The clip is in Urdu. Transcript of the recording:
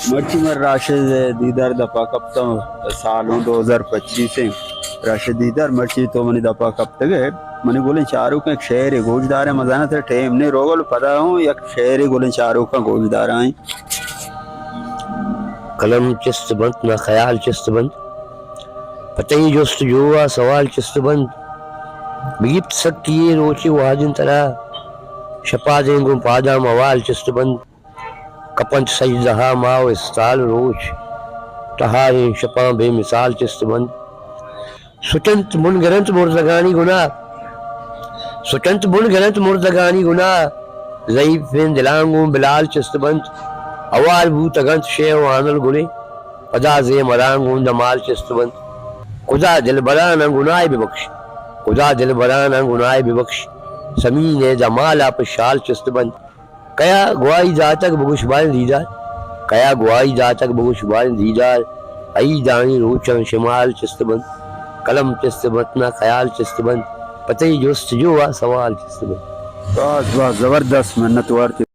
مرچی میں راشد دیدار دفعہ کپتا سالوں 2025 سے راشد دیدار مرچی تو منی دفعہ کپتا گئے منی گولیں چاروں کا ایک شہر ہے گوشدار ہے مزانہ تھا ٹھیم نے روگل پتا ہوں یک شہر ہے گولیں چاروں کا گوشدار آئیں قلم چست بند نہ خیال چست بند پتہی جست جوا سوال چست بند بیت سکیے روچے واجن ترا شپا دیں گم پادا موال چست بند کپنچ سجدہا ماو استال روچ تہاریں شپاں بے مثال چست بند سچنت من گرنت مردگانی گناہ سچنت من گرنت مردگانی گناہ ضعیف فین دلانگوں بلال چست بند اوال بوت اگنت شیو آنل گلے پدا زی مرانگوں دمال چست بند خدا دل برانا گناہ ببخش خدا دل برانا گناہ ببخش سمین جمال آپ شال چست بند کیا گواہی ذاتک بگوش بان دیدار کیا گواہی ذاتک بگوش بان دیدار ای دانی روچن شمال چست بند قلم چست بند نہ خیال چست بند پتہی جست جو سوال چست بند بس بس زبردست منت وارتی